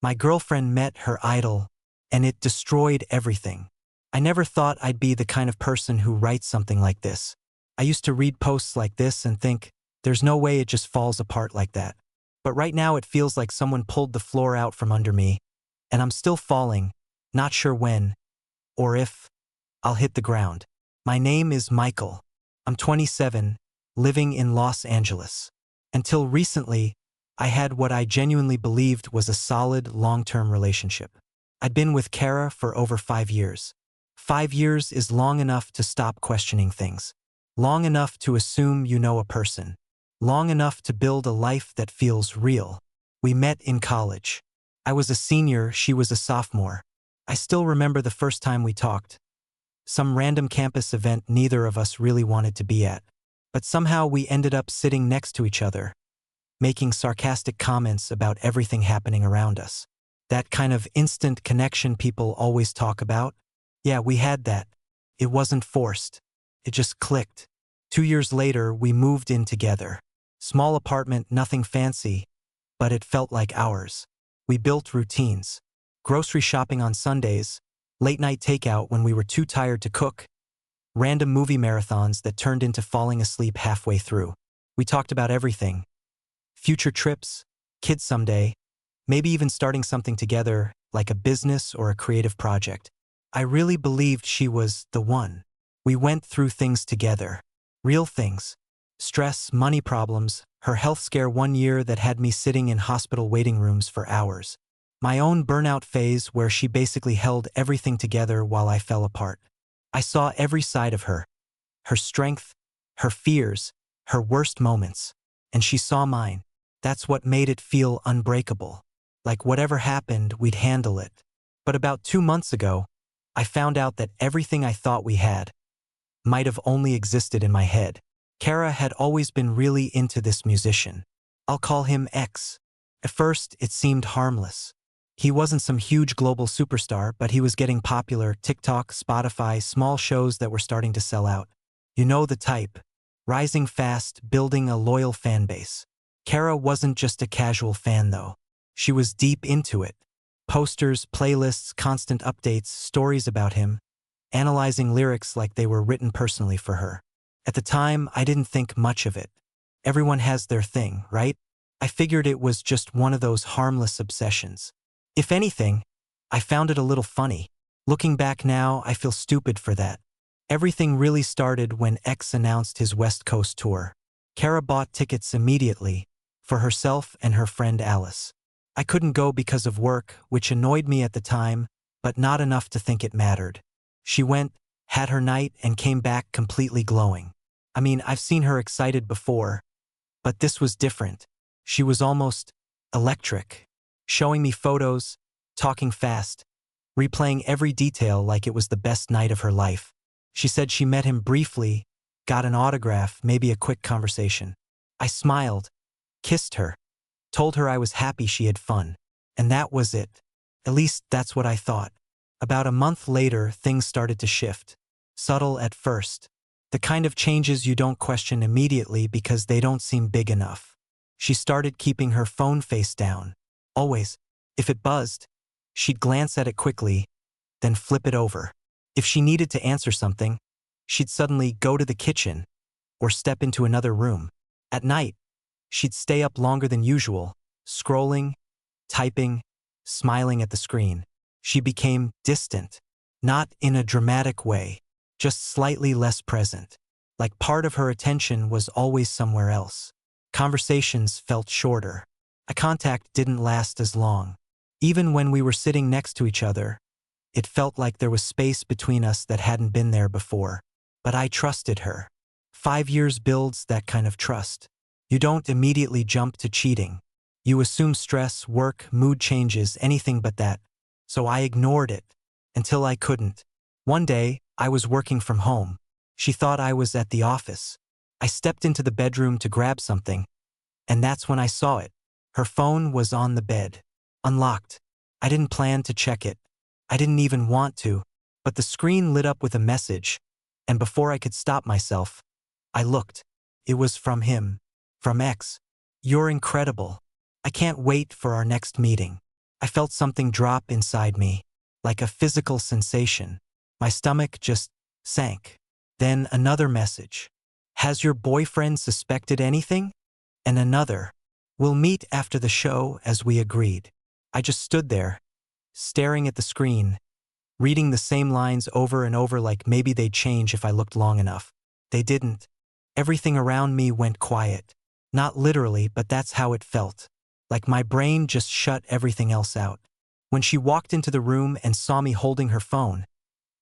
My girlfriend met her idol, and it destroyed everything. I never thought I'd be the kind of person who writes something like this. I used to read posts like this and think, there's no way it just falls apart like that. But right now it feels like someone pulled the floor out from under me, and I'm still falling, not sure when, or if, I'll hit the ground. My name is Michael. I'm 27, living in Los Angeles. Until recently, I had what I genuinely believed was a solid, long-term relationship. I'd been with Kara for over 5 years. 5 years is long enough to stop questioning things. Long enough to assume you know a person. Long enough to build a life that feels real. We met in college. I was a senior, she was a sophomore. I still remember the first time we talked. Some random campus event neither of us really wanted to be at. But somehow we ended up sitting next to each other, making sarcastic comments about everything happening around us. That kind of instant connection people always talk about? Yeah, we had that. It wasn't forced. It just clicked. 2 years later, we moved in together. Small apartment, nothing fancy, but it felt like ours. We built routines. Grocery shopping on Sundays, late-night takeout when we were too tired to cook, random movie marathons that turned into falling asleep halfway through. We talked about everything. Future trips, kids someday, maybe even starting something together, like a business or a creative project. I really believed she was the one. We went through things together. Real things. Stress, money problems, her health scare 1 year that had me sitting in hospital waiting rooms for hours. My own burnout phase where she basically held everything together while I fell apart. I saw every side of her. Her strength, her fears, her worst moments. And she saw mine. That's what made it feel unbreakable. Like whatever happened, we'd handle it. But about 2 months ago, I found out that everything I thought we had might have only existed in my head. Kara had always been really into this musician. I'll call him X. At first, it seemed harmless. He wasn't some huge global superstar, but he was getting popular. TikTok, Spotify, small shows that were starting to sell out. You know the type. Rising fast, building a loyal fan base. Kara wasn't just a casual fan though. She was deep into it. Posters, playlists, constant updates, stories about him, analyzing lyrics like they were written personally for her. At the time, I didn't think much of it. Everyone has their thing, right? I figured it was just one of those harmless obsessions. If anything, I found it a little funny. Looking back now, I feel stupid for that. Everything really started when X announced his West Coast tour. Kara bought tickets immediately, for herself and her friend Alice. I couldn't go because of work, which annoyed me at the time, but not enough to think it mattered. She went, had her night, and came back completely glowing. I mean, I've seen her excited before, but this was different. She was almost electric, showing me photos, talking fast, replaying every detail like it was the best night of her life. She said she met him briefly, got an autograph, maybe a quick conversation. I smiled, kissed her, told her I was happy she had fun. And that was it. At least that's what I thought. About a month later, things started to shift. Subtle at first. The kind of changes you don't question immediately because they don't seem big enough. She started keeping her phone face down. Always. If it buzzed, she'd glance at it quickly, then flip it over. If she needed to answer something, she'd suddenly go to the kitchen or step into another room. At night, she'd stay up longer than usual, scrolling, typing, smiling at the screen. She became distant, not in a dramatic way, just slightly less present. Like part of her attention was always somewhere else. Conversations felt shorter. Eye contact didn't last as long. Even when we were sitting next to each other, it felt like there was space between us that hadn't been there before. But I trusted her. 5 years builds that kind of trust. You don't immediately jump to cheating. You assume stress, work, mood changes, anything but that. So I ignored it until I couldn't. One day, I was working from home. She thought I was at the office. I stepped into the bedroom to grab something, and that's when I saw it. Her phone was on the bed, unlocked. I didn't plan to check it. I didn't even want to, but the screen lit up with a message, and before I could stop myself, I looked. It was from him, from X. "You're incredible. I can't wait for our next meeting. I felt something drop inside me, like a physical sensation. My stomach just sank. Then another message. Has your boyfriend suspected anything? And another. We'll meet after the show as we agreed. I just stood there, staring at the screen, reading the same lines over and over like maybe they'd change if I looked long enough. They didn't. Everything around me went quiet. Not literally, but that's how it felt. Like my brain just shut everything else out. When she walked into the room and saw me holding her phone,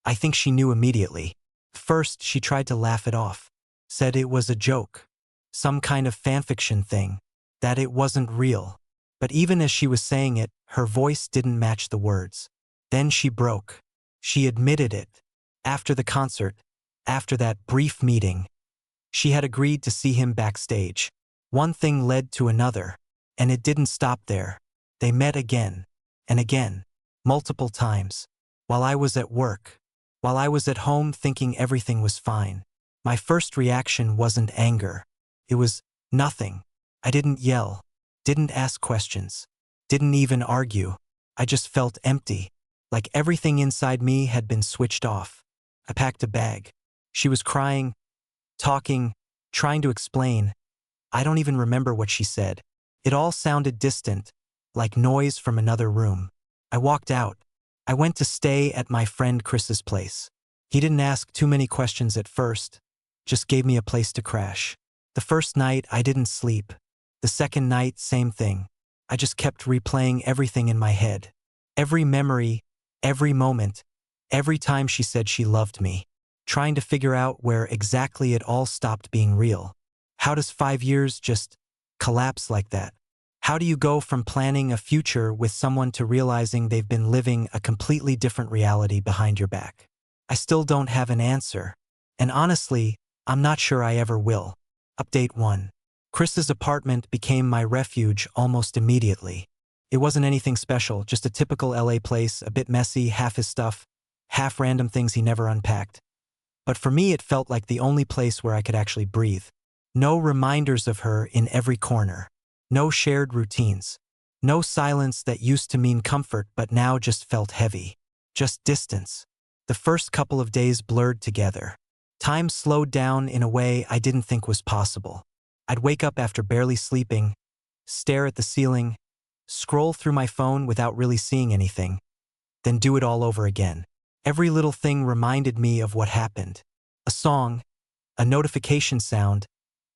I think she knew immediately. First, she tried to laugh it off. Said it was a joke. Some kind of fanfiction thing. That it wasn't real. But even as she was saying it, her voice didn't match the words. Then she broke. She admitted it. After the concert, after that brief meeting, she had agreed to see him backstage. One thing led to another, and it didn't stop there. They met again, and again, multiple times, while I was at work, while I was at home thinking everything was fine. My first reaction wasn't anger. It was nothing. I didn't yell, didn't ask questions, didn't even argue. I just felt empty, like everything inside me had been switched off. I packed a bag. She was crying, talking, trying to explain. I don't even remember what she said. It all sounded distant, like noise from another room. I walked out. I went to stay at my friend Chris's place. He didn't ask too many questions at first, just gave me a place to crash. The first night, I didn't sleep. The second night, same thing. I just kept replaying everything in my head. Every memory, every moment, every time she said she loved me. Trying to figure out where exactly it all stopped being real. How does 5 years just collapse like that? How do you go from planning a future with someone to realizing they've been living a completely different reality behind your back? I still don't have an answer. And honestly, I'm not sure I ever will. Update 1. Chris's apartment became my refuge almost immediately. It wasn't anything special, just a typical LA place, a bit messy, half his stuff, half random things he never unpacked. But for me, it felt like the only place where I could actually breathe. No reminders of her in every corner. No shared routines. No silence that used to mean comfort but now just felt heavy. Just distance. The first couple of days blurred together. Time slowed down in a way I didn't think was possible. I'd wake up after barely sleeping, stare at the ceiling, scroll through my phone without really seeing anything, then do it all over again. Every little thing reminded me of what happened. A song, a notification sound,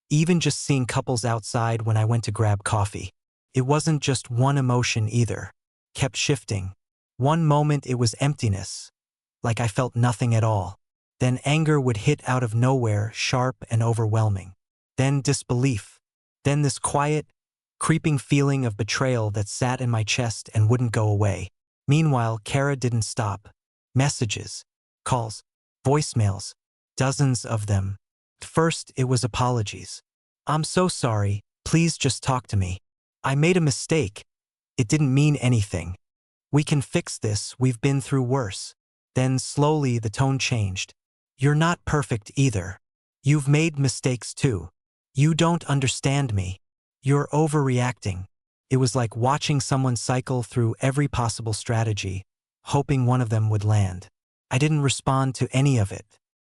even just seeing couples outside when I went to grab coffee. It wasn't just one emotion either. Kept shifting. One moment it was emptiness, like I felt nothing at all. Then anger would hit out of nowhere, sharp and overwhelming. Then disbelief. Then this quiet, creeping feeling of betrayal that sat in my chest and wouldn't go away. Meanwhile, Kara didn't stop. Messages, calls, voicemails, dozens of them. First, it was apologies. I'm so sorry, please just talk to me. I made a mistake. It didn't mean anything. We can fix this, we've been through worse. Then slowly the tone changed. You're not perfect either. You've made mistakes too. You don't understand me. You're overreacting. It was like watching someone cycle through every possible strategy, hoping one of them would land. I didn't respond to any of it.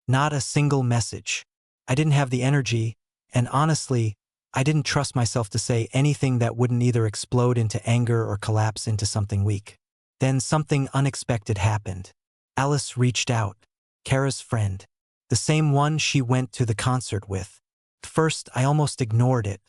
Not a single message. I didn't have the energy, and honestly, I didn't trust myself to say anything that wouldn't either explode into anger or collapse into something weak. Then something unexpected happened. Alice reached out. Kara's friend. The same one she went to the concert with. First, I almost ignored it.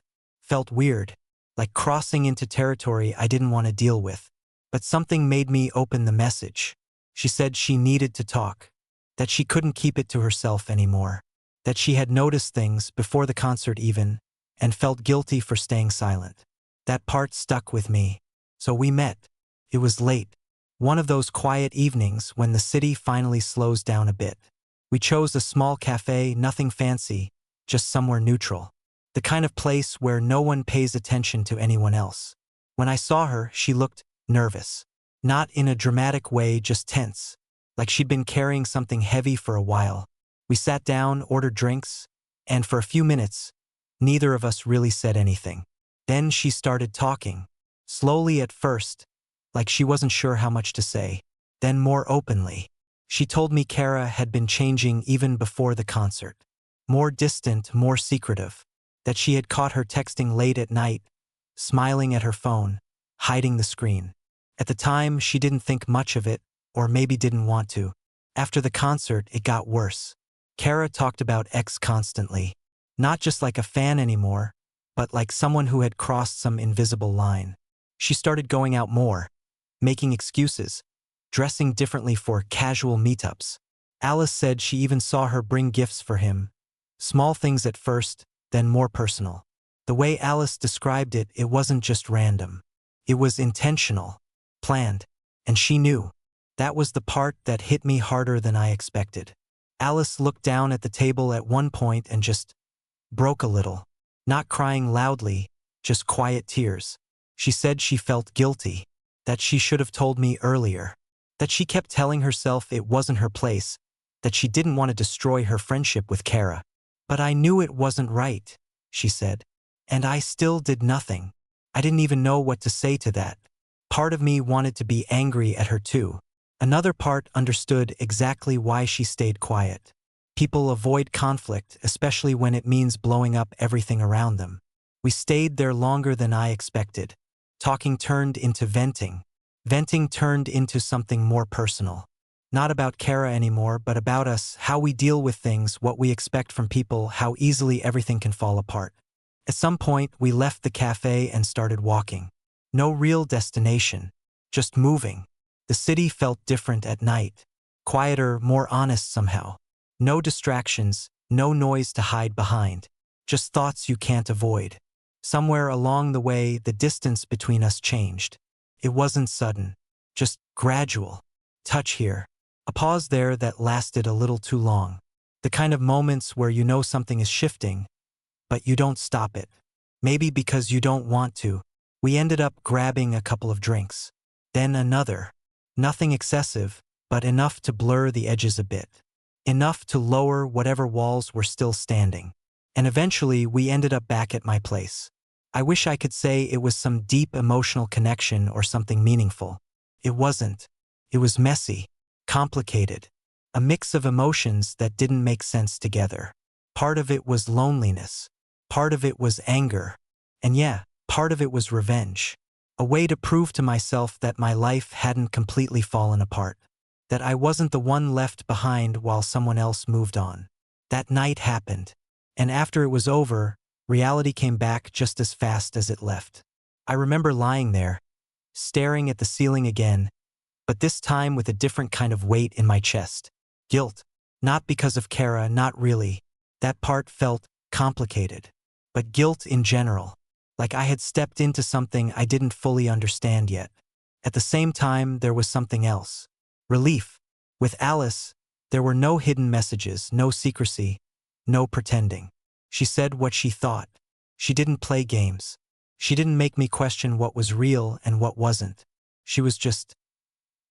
Felt weird, like crossing into territory I didn't want to deal with. But something made me open the message. She said she needed to talk. That she couldn't keep it to herself anymore. That she had noticed things before the concert even, and felt guilty for staying silent. That part stuck with me. So we met. It was late. One of those quiet evenings when the city finally slows down a bit. We chose a small cafe, nothing fancy, just somewhere neutral. The kind of place where no one pays attention to anyone else. When I saw her, she looked nervous. Not in a dramatic way, just tense. Like she'd been carrying something heavy for a while. We sat down, ordered drinks, and for a few minutes, neither of us really said anything. Then she started talking. Slowly at first, like she wasn't sure how much to say. Then more openly, she told me Kara had been changing even before the concert. More distant, more secretive. That she had caught her texting late at night, smiling at her phone, hiding the screen. At the time, she didn't think much of it, or maybe didn't want to. After the concert, it got worse. Kara talked about X constantly. Not just like a fan anymore, but like someone who had crossed some invisible line. She started going out more, making excuses, dressing differently for casual meetups. Alice said she even saw her bring gifts for him. Small things at first, then more personal. The way Alice described it, it wasn't just random. It was intentional, planned, and she knew. That was the part that hit me harder than I expected. Alice looked down at the table at one point and just broke a little. Not crying loudly, just quiet tears. She said she felt guilty, that she should have told me earlier, that she kept telling herself it wasn't her place, that she didn't want to destroy her friendship with Kara. But I knew it wasn't right, she said. And I still did nothing. I didn't even know what to say to that. Part of me wanted to be angry at her too. Another part understood exactly why she stayed quiet. People avoid conflict, especially when it means blowing up everything around them. We stayed there longer than I expected. Talking turned into venting. Venting turned into something more personal. Not about Kara anymore, but about us, how we deal with things, what we expect from people, how easily everything can fall apart. At some point, we left the cafe and started walking. No real destination, just moving. The city felt different at night. Quieter, more honest somehow. No distractions, no noise to hide behind. Just thoughts you can't avoid. Somewhere along the way, the distance between us changed. It wasn't sudden, just gradual. Touch here. A pause there that lasted a little too long. The kind of moments where you know something is shifting, but you don't stop it. Maybe because you don't want to. We ended up grabbing a couple of drinks. Then another. Nothing excessive, but enough to blur the edges a bit. Enough to lower whatever walls were still standing. And eventually we ended up back at my place. I wish I could say it was some deep emotional connection or something meaningful. It wasn't. It was messy, complicated. A mix of emotions that didn't make sense together. Part of it was loneliness. Part of it was anger. And yeah, part of it was revenge. A way to prove to myself that my life hadn't completely fallen apart. That I wasn't the one left behind while someone else moved on. That night happened. And after it was over, reality came back just as fast as it left. I remember lying there, staring at the ceiling again, but this time with a different kind of weight in my chest. Guilt. Not because of Kara, not really. That part felt complicated. But guilt in general. Like I had stepped into something I didn't fully understand yet. At the same time, there was something else. Relief. With Alice, there were no hidden messages, no secrecy, no pretending. She said what she thought. She didn't play games. She didn't make me question what was real and what wasn't. She was just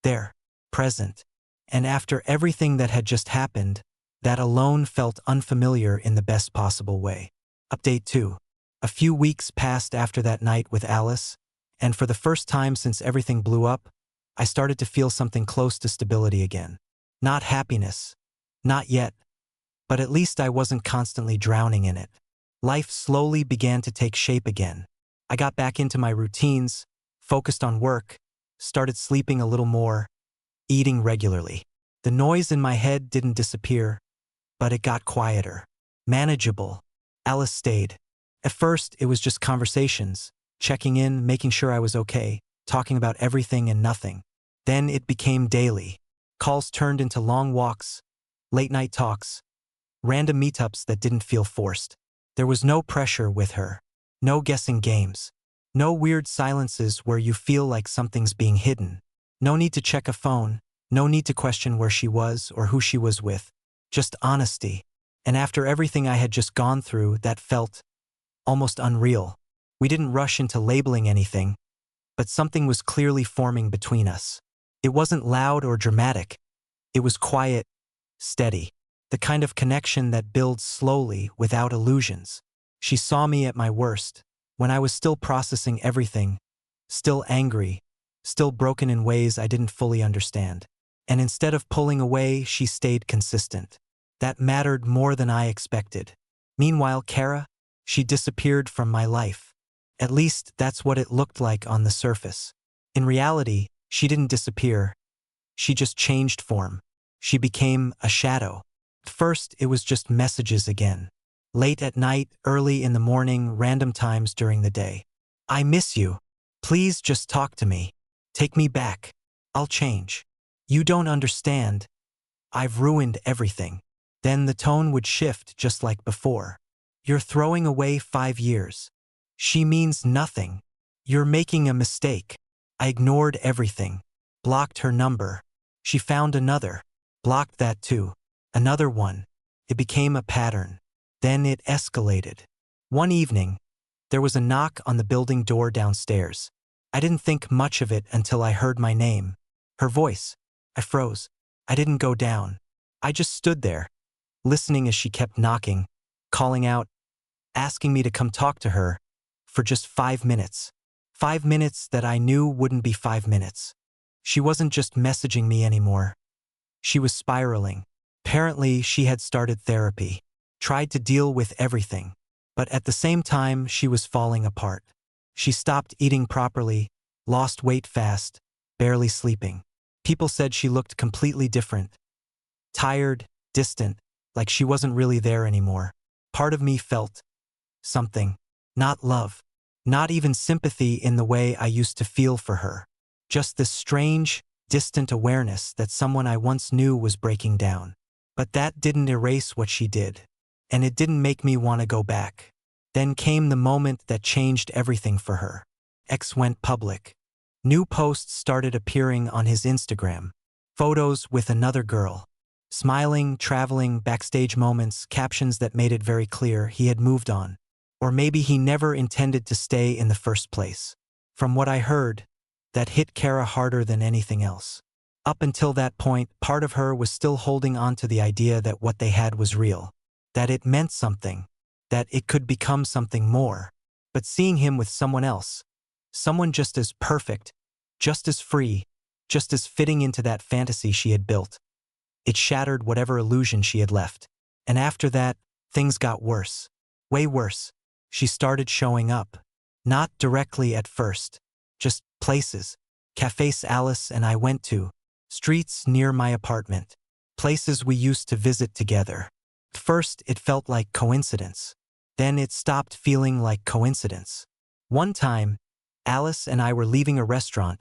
there, present. And after everything that had just happened, that alone felt unfamiliar in the best possible way. Update 2. A few weeks passed after that night with Alice, and for the first time since everything blew up, I started to feel something close to stability again. Not happiness. Not yet. But at least I wasn't constantly drowning in it. Life slowly began to take shape again. I got back into my routines, focused on work, started sleeping a little more, eating regularly. The noise in my head didn't disappear, but it got quieter. Manageable. Alice stayed. At first, it was just conversations, checking in, making sure I was okay, talking about everything and nothing. Then it became daily. Calls turned into long walks, late-night talks, random meetups that didn't feel forced. There was no pressure with her. No guessing games. No weird silences where you feel like something's being hidden. No need to check a phone. No need to question where she was or who she was with. Just honesty. And after everything I had just gone through, that felt almost unreal. We didn't rush into labeling anything, but something was clearly forming between us. It wasn't loud or dramatic. It was quiet, steady. The kind of connection that builds slowly without illusions. She saw me at my worst, when I was still processing everything, still angry, still broken in ways I didn't fully understand. And instead of pulling away, she stayed consistent. That mattered more than I expected. Meanwhile, Kara, she disappeared from my life. At least that's what it looked like on the surface. In reality, she didn't disappear. She just changed form. She became a shadow. At first, it was just messages again. Late at night, early in the morning, random times during the day. I miss you. Please just talk to me. Take me back. I'll change. You don't understand. I've ruined everything. Then the tone would shift just like before. You're throwing away 5 years. She means nothing. You're making a mistake. I ignored everything. Blocked her number. She found another. Blocked that too. Another one. It became a pattern. Then it escalated. One evening, there was a knock on the building door downstairs. I didn't think much of it until I heard my name. Her voice. I froze. I didn't go down. I just stood there, listening as she kept knocking, calling out, asking me to come talk to her for just 5 minutes. 5 minutes that I knew wouldn't be 5 minutes. She wasn't just messaging me anymore. She was spiraling. Apparently, she had started therapy, tried to deal with everything, but at the same time, she was falling apart. She stopped eating properly, lost weight fast, barely sleeping. People said she looked completely different. Tired, distant, like she wasn't really there anymore. Part of me felt something. Not love. Not even sympathy in the way I used to feel for her. Just this strange, distant awareness that someone I once knew was breaking down. But that didn't erase what she did. And it didn't make me want to go back. Then came the moment that changed everything for her. X went public. New posts started appearing on his Instagram. Photos with another girl. Smiling, traveling, backstage moments, captions that made it very clear he had moved on. Or maybe he never intended to stay in the first place. From what I heard, that hit Kara harder than anything else. Up until that point, part of her was still holding on to the idea that what they had was real. That it meant something. That it could become something more. But seeing him with someone else, someone just as perfect, just as free, just as fitting into that fantasy she had built, it shattered whatever illusion she had left. And after that, things got worse. Way worse. She started showing up. Not directly at first. Just places. Cafes Alice and I went to. Streets near my apartment. Places we used to visit together. At first, it felt like coincidence. Then it stopped feeling like coincidence. One time, Alice and I were leaving a restaurant,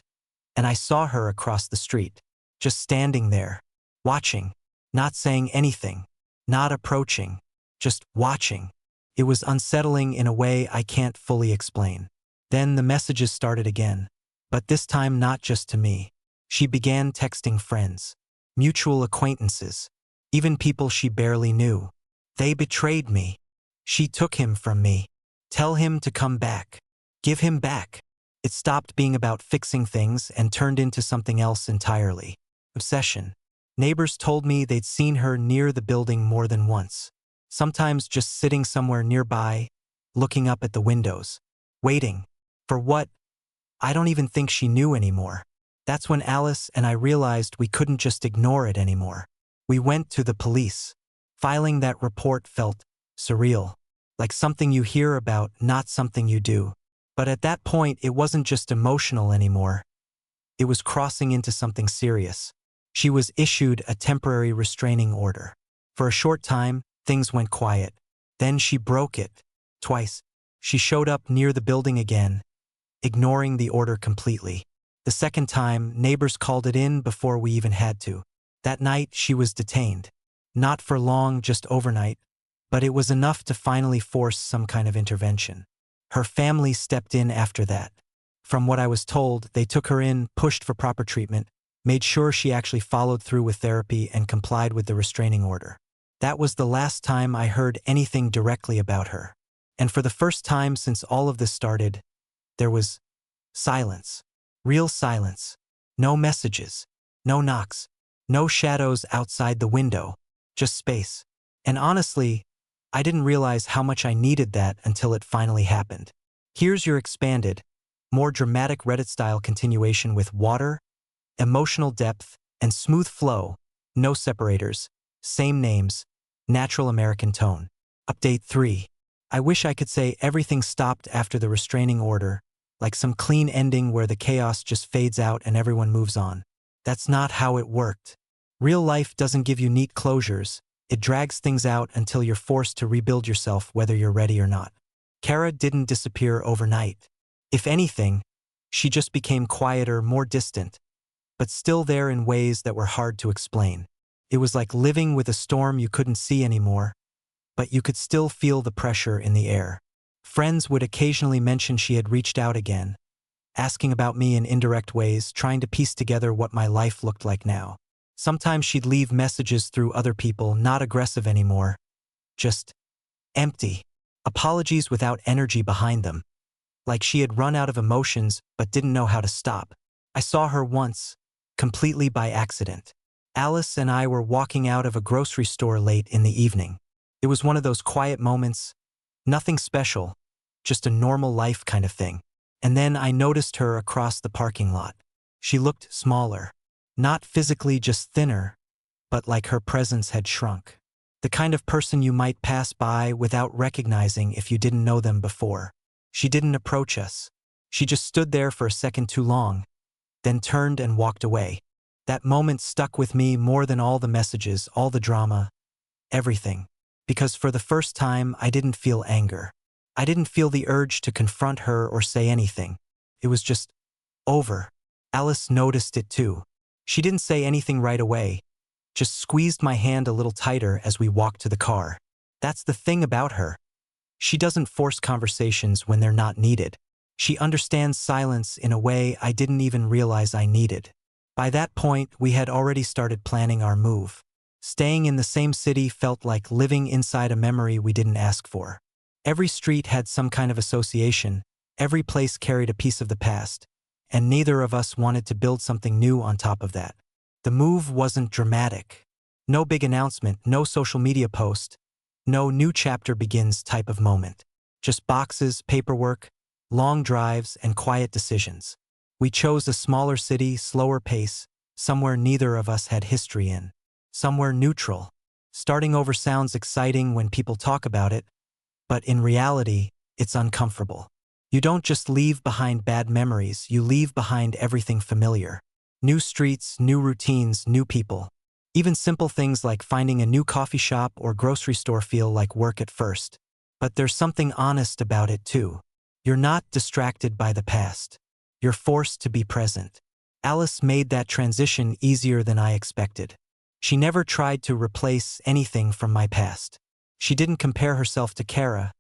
and I saw her across the street, just standing there, watching, not saying anything, not approaching, just watching. It was unsettling in a way I can't fully explain. Then the messages started again, but this time not just to me. She began texting friends, mutual acquaintances, even people she barely knew. They betrayed me. She took him from me. Tell him to come back. Give him back. It stopped being about fixing things and turned into something else entirely. Obsession. Neighbors told me they'd seen her near the building more than once. Sometimes just sitting somewhere nearby, looking up at the windows. Waiting. For what? I don't even think she knew anymore. That's when Alice and I realized we couldn't just ignore it anymore. We went to the police. Filing that report felt surreal. Like something you hear about, not something you do. But at that point, it wasn't just emotional anymore. It was crossing into something serious. She was issued a temporary restraining order. For a short time, things went quiet. Then she broke it. Twice. She showed up near the building again, ignoring the order completely. The second time, neighbors called it in before we even had to. That night, she was detained. Not for long, just overnight, but it was enough to finally force some kind of intervention. Her family stepped in after that. From what I was told, they took her in, pushed for proper treatment, made sure she actually followed through with therapy and complied with the restraining order. That was the last time I heard anything directly about her. And for the first time since all of this started, there was silence. Real silence. No messages. No knocks. No shadows outside the window. Just space. And honestly, I didn't realize how much I needed that until it finally happened. Here's your expanded, More dramatic Reddit-style continuation with water, emotional depth, and smooth flow. No separators. Same names. Natural American tone. Update 3. I wish I could say everything stopped after the restraining order, like some clean ending where the chaos just fades out and everyone moves on. That's not how it worked. Real life doesn't give you neat closures. It drags things out until you're forced to rebuild yourself whether you're ready or not. Kara didn't disappear overnight. If anything, she just became quieter, more distant, but still there in ways that were hard to explain. It was like living with a storm you couldn't see anymore, but you could still feel the pressure in the air. Friends would occasionally mention she had reached out again, asking about me in indirect ways, trying to piece together what my life looked like now. Sometimes she'd leave messages through other people, not aggressive anymore, just empty. Apologies without energy behind them. Like she had run out of emotions but didn't know how to stop. I saw her once, completely by accident. Alice and I were walking out of a grocery store late in the evening. It was one of those quiet moments, nothing special, just a normal life kind of thing. And then I noticed her across the parking lot. She looked smaller. Not physically, just thinner, but like her presence had shrunk. The kind of person you might pass by without recognizing if you didn't know them before. She didn't approach us. She just stood there for a second too long, then turned and walked away. That moment stuck with me more than all the messages, all the drama, everything. Because for the first time, I didn't feel anger. I didn't feel the urge to confront her or say anything. It was just over. Alice noticed it too. She didn't say anything right away, just squeezed my hand a little tighter as we walked to the car. That's the thing about her. She doesn't force conversations when they're not needed. She understands silence in a way I didn't even realize I needed. By that point, we had already started planning our move. Staying in the same city felt like living inside a memory we didn't ask for. Every street had some kind of association, every place carried a piece of the past, and neither of us wanted to build something new on top of that. The move wasn't dramatic. No big announcement, no social media post, no new chapter begins type of moment. Just boxes, paperwork, long drives, and quiet decisions. We chose a smaller city, slower pace, somewhere neither of us had history in. Somewhere neutral. Starting over sounds exciting when people talk about it, but in reality, it's uncomfortable. You don't just leave behind bad memories, you leave behind everything familiar. New streets, new routines, new people. Even simple things like finding a new coffee shop or grocery store feel like work at first. But there's something honest about it too. You're not distracted by the past. You're forced to be present. Alice made that transition easier than I expected. She never tried to replace anything from my past. She didn't compare herself to Kara,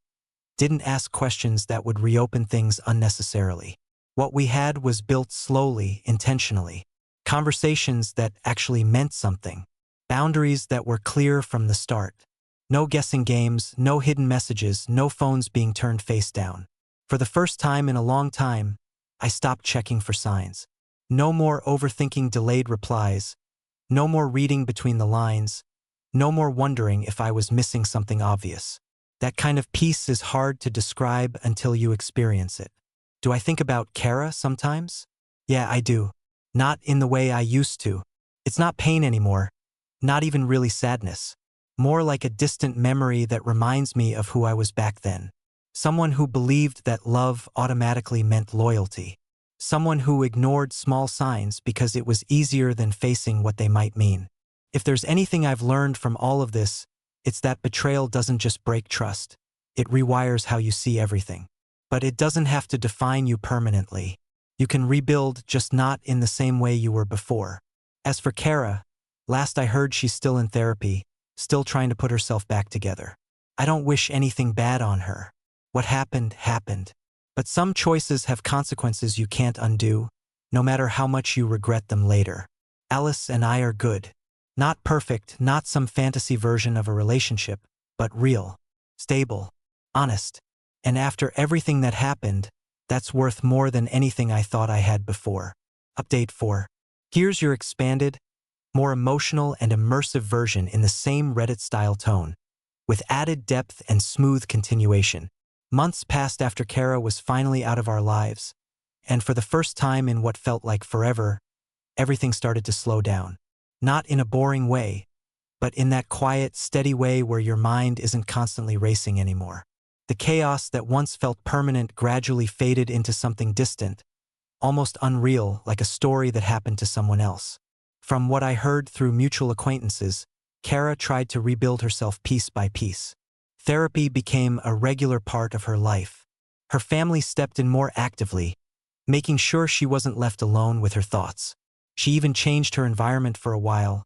didn't ask questions that would reopen things unnecessarily. What we had was built slowly, intentionally. Conversations that actually meant something. Boundaries that were clear from the start. No guessing games, no hidden messages, no phones being turned face down. For the first time in a long time, I stopped checking for signs. No more overthinking delayed replies. No more reading between the lines. No more wondering if I was missing something obvious. That kind of peace is hard to describe until you experience it. Do I think about Kara sometimes? Yeah, I do. Not in the way I used to. It's not pain anymore. Not even really sadness. More like a distant memory that reminds me of who I was back then. Someone who believed that love automatically meant loyalty. Someone who ignored small signs because it was easier than facing what they might mean. If there's anything I've learned from all of this, it's that betrayal doesn't just break trust. It rewires how you see everything. But it doesn't have to define you permanently. You can rebuild, just not in the same way you were before. As for Kara, last I heard she's still in therapy, still trying to put herself back together. I don't wish anything bad on her. What happened, happened. But some choices have consequences you can't undo, no matter how much you regret them later. Alice and I are good. Not perfect, not some fantasy version of a relationship, but real, stable, honest. And after everything that happened, that's worth more than anything I thought I had before. Update 4. Here's your expanded, more emotional and immersive version in the same Reddit-style tone, with added depth and smooth continuation. Months passed after Kara was finally out of our lives, And for the first time in what felt like forever, everything started to slow down. Not in a boring way, but in that quiet, steady way where your mind isn't constantly racing anymore. The chaos that once felt permanent gradually faded into something distant, almost unreal, like a story that happened to someone else. From what I heard through mutual acquaintances, Kara tried to rebuild herself piece by piece. Therapy became a regular part of her life. Her family stepped in more actively, making sure she wasn't left alone with her thoughts. She even changed her environment for a while,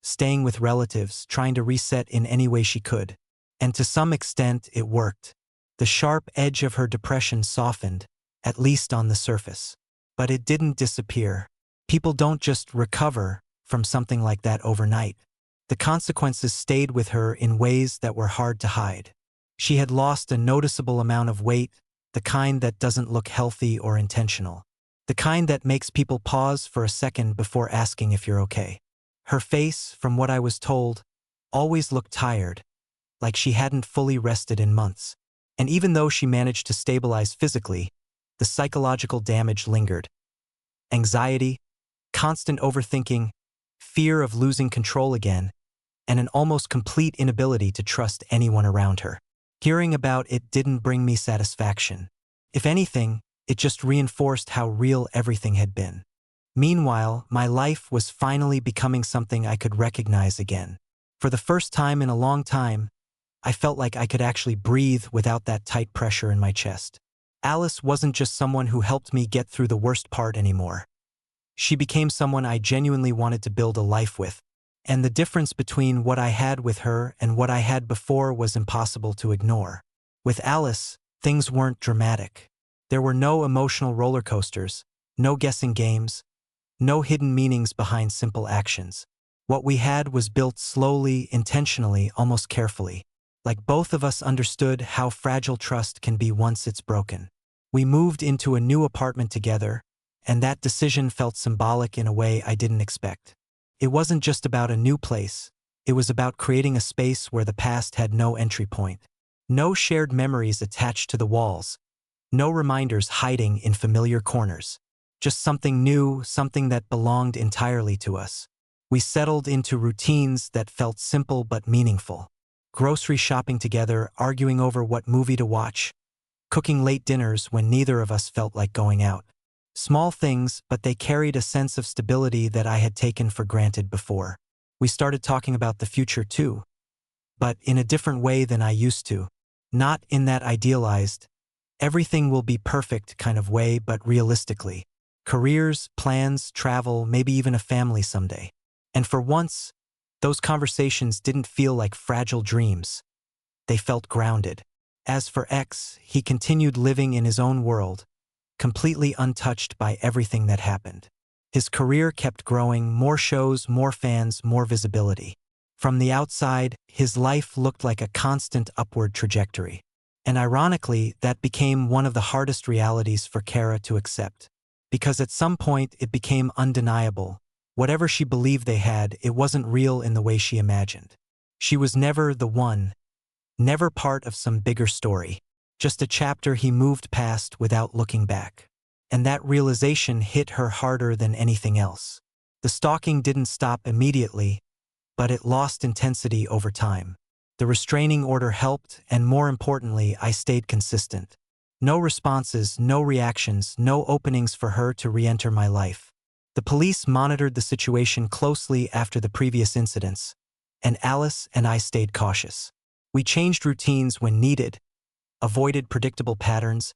staying with relatives, trying to reset in any way she could. And to some extent, it worked. The sharp edge of her depression softened, at least on the surface. But it didn't disappear. People don't just recover from something like that overnight. The consequences stayed with her in ways that were hard to hide. She had lost a noticeable amount of weight, the kind that doesn't look healthy or intentional. The kind that makes people pause for a second before asking if you're okay. Her face, from what I was told, always looked tired, like she hadn't fully rested in months. And even though she managed to stabilize physically, the psychological damage lingered. Anxiety, constant overthinking, fear of losing control again, and an almost complete inability to trust anyone around her. Hearing about it didn't bring me satisfaction. If anything, it just reinforced how real everything had been. Meanwhile, my life was finally becoming something I could recognize again. For the first time in a long time, I felt like I could actually breathe without that tight pressure in my chest. Alice wasn't just someone who helped me get through the worst part anymore. She became someone I genuinely wanted to build a life with. And the difference between what I had with her and what I had before was impossible to ignore. With Alice, things weren't dramatic. There were no emotional roller coasters, no guessing games, no hidden meanings behind simple actions. What we had was built slowly, intentionally, almost carefully. Like both of us understood how fragile trust can be once it's broken. We moved into a new apartment together, and that decision felt symbolic in a way I didn't expect. It wasn't just about a new place, it was about creating a space where the past had no entry point. No shared memories attached to the walls, no reminders hiding in familiar corners. Just something new, something that belonged entirely to us. We settled into routines that felt simple but meaningful. Grocery shopping together, arguing over what movie to watch, cooking late dinners when neither of us felt like going out. Small things, but they carried a sense of stability that I had taken for granted before. We started talking about the future too, but in a different way than I used to. Not in that idealized, everything will be perfect kind of way, but realistically. Careers, plans, travel, maybe even a family someday. And for once, those conversations didn't feel like fragile dreams. They felt grounded. As for X, he continued living in his own world, completely untouched by everything that happened. His career kept growing, more shows, more fans, more visibility. From the outside, his life looked like a constant upward trajectory. And ironically, that became one of the hardest realities for Kara to accept. Because at some point, it became undeniable. Whatever she believed they had, it wasn't real in the way she imagined. She was never the one, never part of some bigger story. Just a chapter he moved past without looking back. And that realization hit her harder than anything else. The stalking didn't stop immediately, but it lost intensity over time. The restraining order helped, and more importantly, I stayed consistent. No responses, no reactions, no openings for her to re-enter my life. The police monitored the situation closely after the previous incidents, and Alice and I stayed cautious. We changed routines when needed, avoided predictable patterns,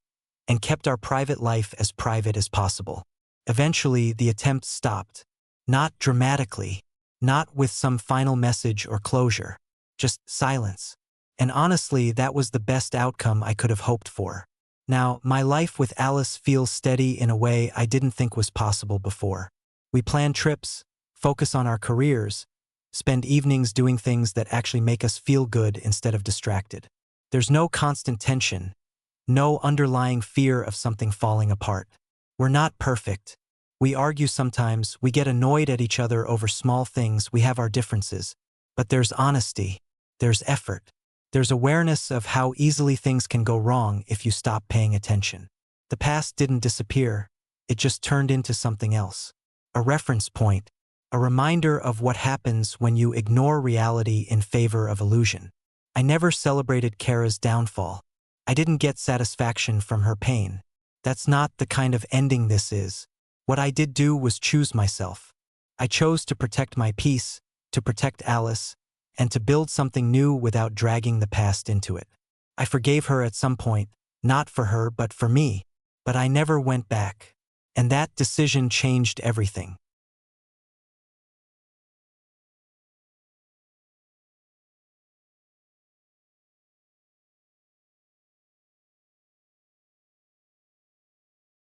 and kept our private life as private as possible. Eventually, the attempt stopped. Not dramatically, not with some final message or closure, just silence. And honestly, that was the best outcome I could have hoped for. Now, my life with Alice feels steady in a way I didn't think was possible before. We plan trips, focus on our careers, spend evenings doing things that actually make us feel good instead of distracted. There's no constant tension, no underlying fear of something falling apart. We're not perfect. We argue sometimes, we get annoyed at each other over small things, we have our differences. But there's honesty, there's effort, there's awareness of how easily things can go wrong if you stop paying attention. The past didn't disappear, it just turned into something else. A reference point, a reminder of what happens when you ignore reality in favor of illusion. I never celebrated Kara's downfall. I didn't get satisfaction from her pain. That's not the kind of ending this is. What I did do was choose myself. I chose to protect my peace, to protect Alice, and to build something new without dragging the past into it. I forgave her at some point, not for her but for me, but I never went back. And that decision changed everything.